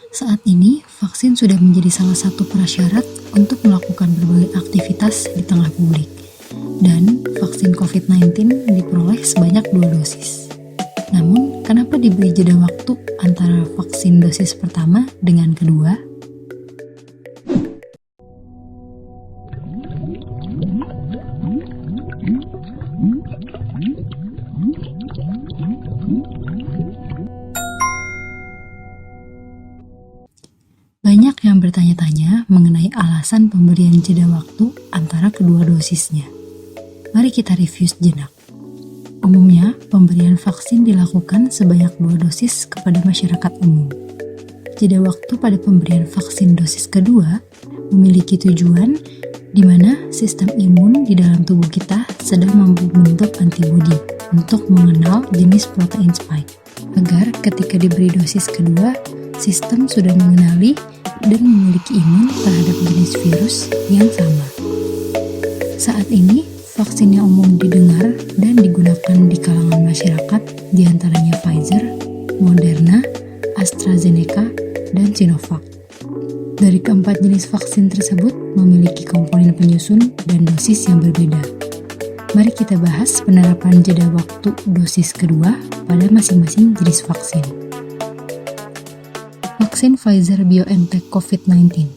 Saat ini, vaksin sudah menjadi salah satu prasyarat untuk melakukan berbagai aktivitas di tengah publik. Dan vaksin COVID-19 diperoleh sebanyak 2 dosis. Namun, kenapa diberi jeda waktu antara vaksin dosis pertama dengan kedua? Banyak yang bertanya-tanya mengenai alasan pemberian jeda waktu antara kedua dosisnya. Mari kita review sejenak. Umumnya, pemberian vaksin dilakukan sebanyak 2 dosis kepada masyarakat umum. Jeda waktu pada pemberian vaksin dosis kedua memiliki tujuan di mana sistem imun di dalam tubuh kita sedang membentuk antibodi untuk mengenal jenis protein spike, agar ketika diberi dosis kedua, sistem sudah mengenali dan memiliki imun terhadap jenis virus yang sama. Saat ini, vaksin yang umum didengar dan digunakan di kalangan masyarakat diantaranya Pfizer, Moderna, AstraZeneca, dan Sinovac. Dari keempat jenis vaksin tersebut memiliki komponen penyusun dan dosis yang berbeda. Mari kita bahas penerapan jeda waktu dosis kedua pada masing-masing jenis vaksin. Vaksin Pfizer-BioNTech COVID-19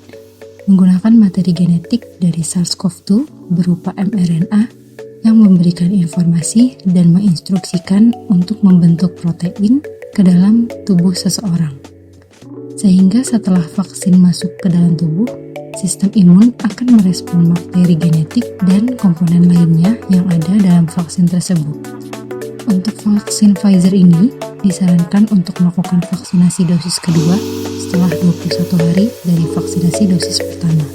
menggunakan materi genetik dari SARS-CoV-2 berupa mRNA yang memberikan informasi dan menginstruksikan untuk membentuk protein ke dalam tubuh seseorang. Sehingga setelah vaksin masuk ke dalam tubuh, sistem imun akan merespon materi genetik dan komponen lainnya yang ada dalam vaksin tersebut. Untuk vaksin Pfizer ini, disarankan untuk melakukan vaksinasi dosis kedua setelah 21 hari dari vaksinasi dosis pertama.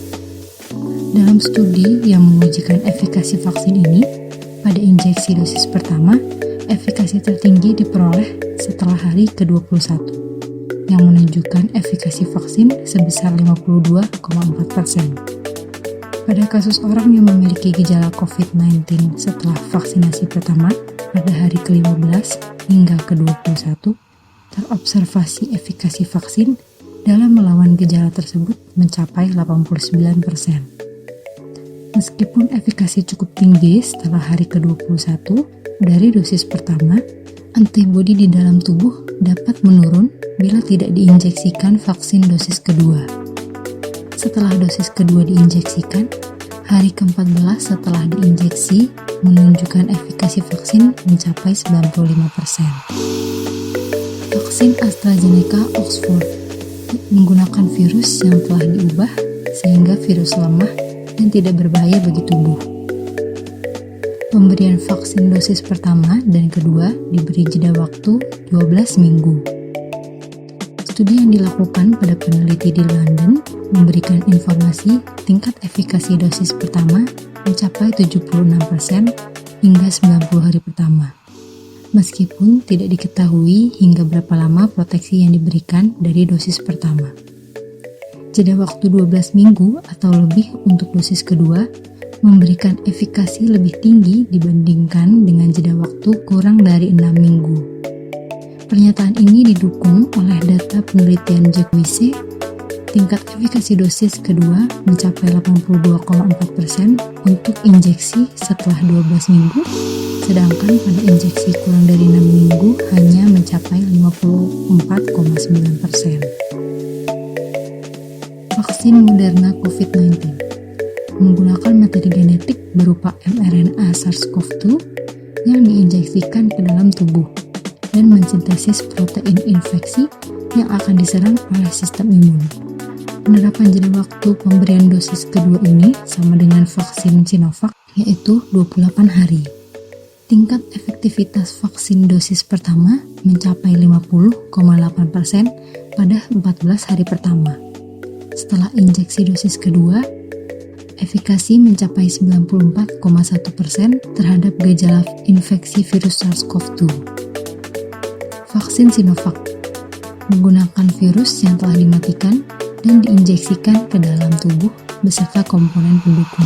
Dalam studi yang mengujikan efikasi vaksin ini, pada injeksi dosis pertama, efikasi tertinggi diperoleh setelah hari ke-21, yang menunjukkan efikasi vaksin sebesar 52,4%. Pada kasus orang yang memiliki gejala COVID-19 setelah vaksinasi pertama, pada hari ke-15 hingga ke-21, terobservasi efikasi vaksin dalam melawan gejala tersebut mencapai 89%. Meskipun efikasi cukup tinggi setelah hari ke-21 dari dosis pertama, antibodi di dalam tubuh dapat menurun bila tidak diinjeksikan vaksin dosis kedua. Setelah dosis kedua diinjeksikan, hari ke-14 setelah diinjeksi menunjukkan efikasi vaksin mencapai 95%. Vaksin AstraZeneca Oxford menggunakan virus yang telah diubah sehingga virus lemah dan tidak berbahaya bagi tubuh. Pemberian vaksin dosis pertama dan kedua diberi jeda waktu 12 minggu. Studi yang dilakukan pada peneliti di London memberikan informasi tingkat efikasi dosis pertama mencapai 76% hingga 90 hari pertama. Meskipun tidak diketahui hingga berapa lama proteksi yang diberikan dari dosis pertama. Jeda waktu 12 minggu atau lebih untuk dosis kedua memberikan efikasi lebih tinggi dibandingkan dengan jeda waktu kurang dari 6 minggu. Pernyataan ini didukung oleh data penelitian Jack Wiese. Tingkat efikasi dosis kedua mencapai 82,4% untuk injeksi setelah 12 minggu, sedangkan pada injeksi kurang dari 6 minggu hanya mencapai 54,9%. Vaksin Moderna COVID-19 menggunakan materi genetik berupa mRNA SARS-CoV-2 yang diinjeksikan ke dalam tubuh dan mensintesis protein infeksi yang akan diserang oleh sistem imun. Penerapan jeda waktu pemberian dosis kedua ini sama dengan vaksin Sinovac, yaitu 28 hari. Tingkat efektivitas vaksin dosis pertama mencapai 50,8% pada 14 hari pertama. Setelah injeksi dosis kedua, efikasi mencapai 94,1% terhadap gejala infeksi virus SARS-CoV-2. Vaksin Sinovac menggunakan virus yang telah dimatikan dan diinjeksikan ke dalam tubuh beserta komponen pendukung.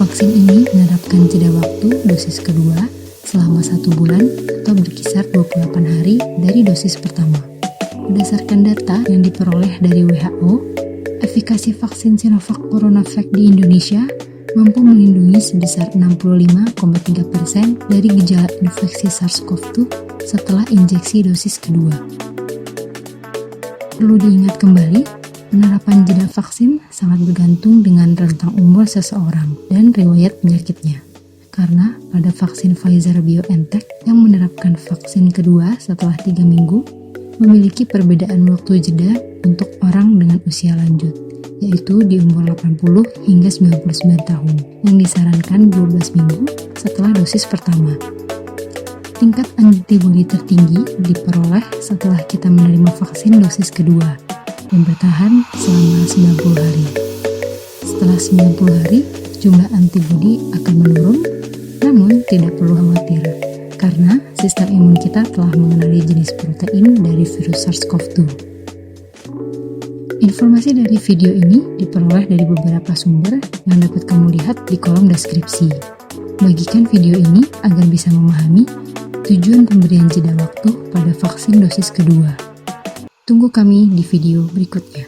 Vaksin ini menerapkan jeda waktu dosis kedua selama 1 bulan atau berkisar 28 hari dari dosis pertama. Berdasarkan data yang diperoleh dari WHO, efikasi vaksin Sinovac CoronaVac di Indonesia mampu melindungi sebesar 65,3% dari gejala infeksi SARS-CoV-2 setelah injeksi dosis kedua. Perlu diingat kembali, penerapan jeda vaksin sangat bergantung dengan rentang umur seseorang dan riwayat penyakitnya. Karena pada vaksin Pfizer-BioNTech yang menerapkan vaksin kedua setelah 3 minggu, memiliki perbedaan waktu jeda untuk orang dengan usia lanjut, yaitu di umur 80 hingga 99 tahun, yang disarankan 12 minggu setelah dosis pertama. Tingkat antibodi tertinggi diperoleh setelah kita menerima vaksin dosis kedua dan bertahan selama 90 hari. Setelah 90 hari, jumlah antibodi akan menurun, namun tidak perlu khawatir, karena sistem imun kita telah mengenali jenis protein dari virus SARS-CoV-2. Informasi dari video ini diperoleh dari beberapa sumber yang dapat kamu lihat di kolom deskripsi. Bagikan video ini agar bisa memahami tujuan pemberian jeda waktu pada vaksin dosis kedua. Tunggu kami di video berikutnya.